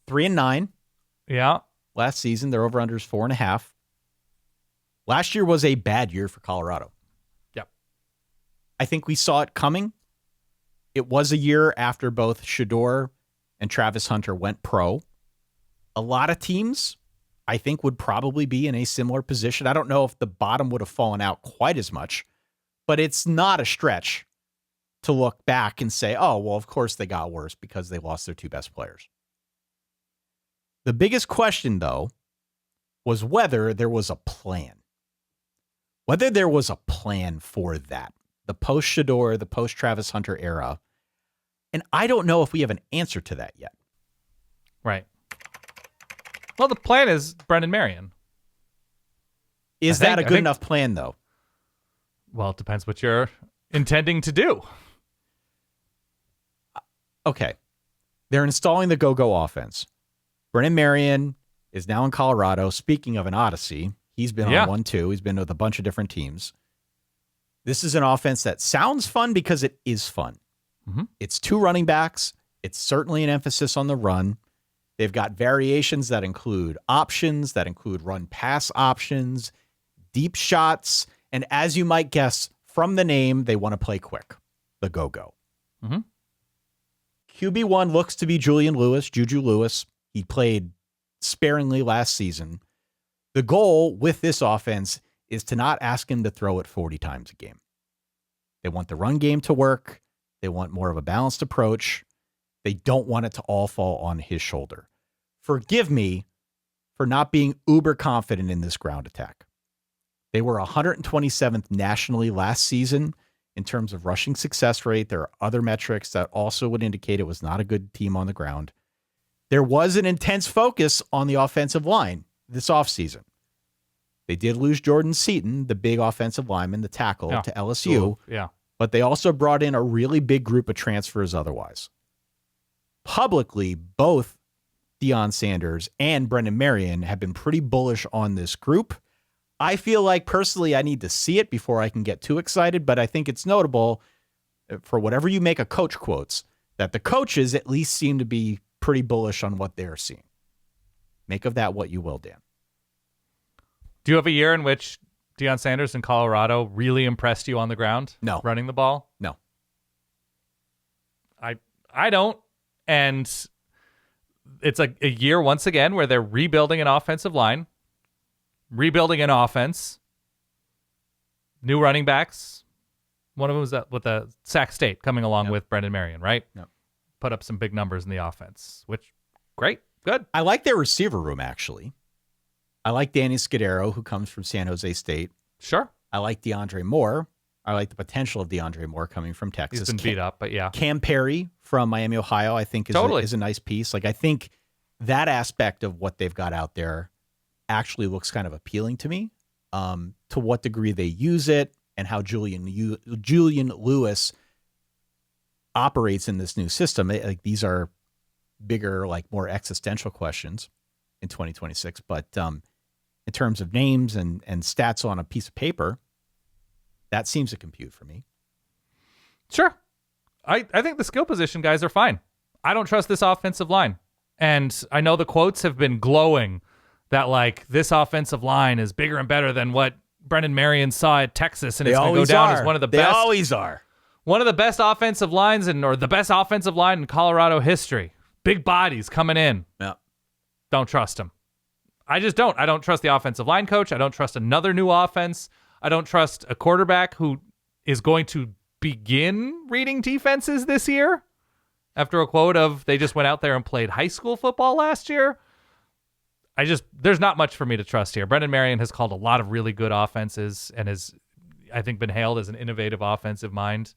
3-9. Yeah. Last season, their over-under is 4.5. Last year was a bad year for Colorado. Yep. I think we saw it coming. It was a year after both Shedeur and Travis Hunter went pro. A lot of teams, I think, would probably be in a similar position. I don't know if the bottom would have fallen out quite as much, but it's not a stretch to look back and say, oh, well, of course they got worse because they lost their two best players. The biggest question, though, was whether there was a plan. Whether there was a plan for that. The post-Shedeur, the post-Travis Hunter era. And I don't know if we have an answer to that yet. Right. Well, the plan is Brennan Marion. Is that a good enough plan, though? Well, it depends what you're intending to do. Okay. They're installing the go-go offense. Brennan Marion is now in Colorado. Speaking of an odyssey, he's been on one, too. He's been with a bunch of different teams. This is an offense that sounds fun because it is fun. Mm-hmm. It's two running backs. It's certainly an emphasis on the run. They've got variations that include options, that include run-pass options, deep shots, and as you might guess from the name, they want to play quick, the go-go. Mm-hmm. QB1 looks to be Julian Lewis, Juju Lewis. He played sparingly last season. The goal with this offense is to not ask him to throw it 40 times a game. They want the run game to work. They want more of a balanced approach. They don't want it to all fall on his shoulder. Forgive me for not being uber confident in this ground attack. They were 127th nationally last season in terms of rushing success rate. There are other metrics that also would indicate it was not a good team on the ground. There was an intense focus on the offensive line this offseason. They did lose Jordan Seaton, the big offensive lineman, the tackle, to LSU. Yeah. But they also brought in a really big group of transfers otherwise. Publicly, both Deion Sanders and Brennan Marion have been pretty bullish on this group. I feel like personally I need to see it before I can get too excited, but I think it's notable for whatever you make of coach quotes that the coaches at least seem to be pretty bullish on what they're seeing. Make of that what you will, Dan. Do you have a year in which Deion Sanders in Colorado really impressed you on the ground? No. Running the ball? No. I don't. And it's a year, once again, where they're rebuilding an offensive line, rebuilding an offense, new running backs. One of them was with the Sac State coming along with Brendan Marion, right? Yep. Put up some big numbers in the offense, which, great, good. I like their receiver room, actually. I like Danny Scudero, who comes from San Jose State. Sure. I like DeAndre Moore. I like the potential of DeAndre Moore coming from Texas. He's been beat up, but yeah. Cam Perry from Miami, Ohio, I think is a nice piece. Like, I think that aspect of what they've got out there actually looks kind of appealing to me. To what degree they use it and how Julian Lewis operates in this new system. Like, these are bigger, like more existential questions in 2026. But in terms of names and stats on a piece of paper, that seems to compute for me. Sure. I think the skill position guys are fine. I don't trust this offensive line. And I know the quotes have been glowing that, like, this offensive line is bigger and better than what Brennan Marion saw at Texas, and it's going to go down as one of the best. They always are. One of the best offensive lines or the best offensive line in Colorado history. Big bodies coming in. Yeah. Don't trust them. I just don't. I don't trust the offensive line coach. I don't trust another new offense. I don't trust a quarterback who is going to begin reading defenses this year after a quote of they just went out there and played high school football last year. There's not much for me to trust here. Brendan Marion has called a lot of really good offenses and has, I think, been hailed as an innovative offensive mind.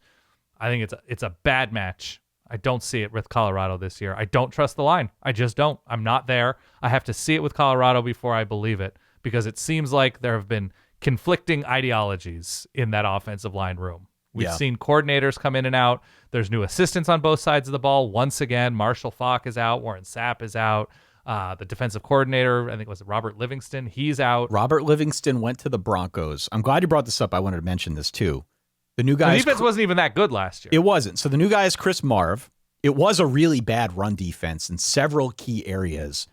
I think it's a bad match. I don't see it with Colorado this year. I don't trust the line. I just don't. I'm not there. I have to see it with Colorado before I believe it, because it seems like there have been conflicting ideologies in that offensive line room. We've seen coordinators come in and out. There's new assistants on both sides of the ball. Once again, Marshall Faulk is out. Warren Sapp is out. The defensive coordinator, I think it was Robert Livingston, he's out. Robert Livingston went to the Broncos. I'm glad you brought this up. I wanted to mention this too. The new guy. The defense wasn't even that good last year. It wasn't. So the new guy is Chris Marve. it was a really bad run defense in several key areas.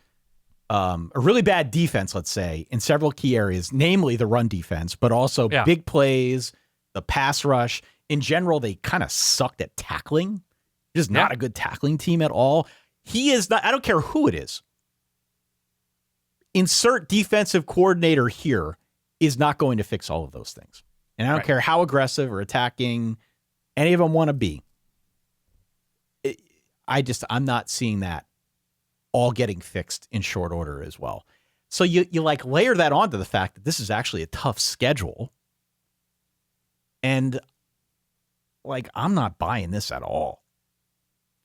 A really bad defense, let's say, in several key areas, namely the run defense, but also big plays, the pass rush. In general, they kind of sucked at tackling. Just not a good tackling team at all. He is not, I don't care who it is. Insert defensive coordinator here is not going to fix all of those things. And I don't care how aggressive or attacking any of them want to be. I'm not seeing that all getting fixed in short order as well. So you like layer that onto the fact that this is actually a tough schedule. And like, I'm not buying this at all.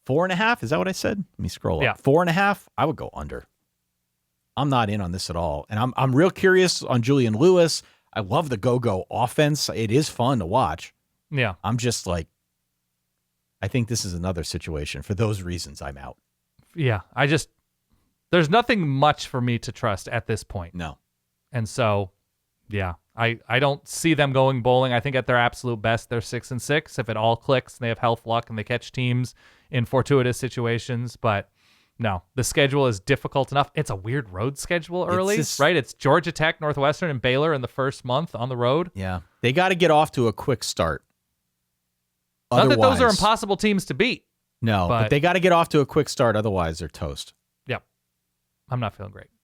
4.5, is that what I said? Let me scroll up. 4.5, I would go under. I'm not in on this at all. And I'm real curious on Julian Lewis. I love the go-go offense. It is fun to watch. Yeah. I'm just like, I think this is another situation. For those reasons, I'm out. Yeah. There's nothing much for me to trust at this point. No. And so, yeah, I don't see them going bowling. I think at their absolute best, they're 6-6. If it all clicks and they have health, luck, and they catch teams in fortuitous situations. But no, the schedule is difficult enough. It's a weird road schedule early, right? It's Georgia Tech, Northwestern, and Baylor in the first month on the road. Yeah. They got to get off to a quick start. Not that those are impossible teams to beat. No, but they got to get off to a quick start. Otherwise, they're toast. Yep. I'm not feeling great.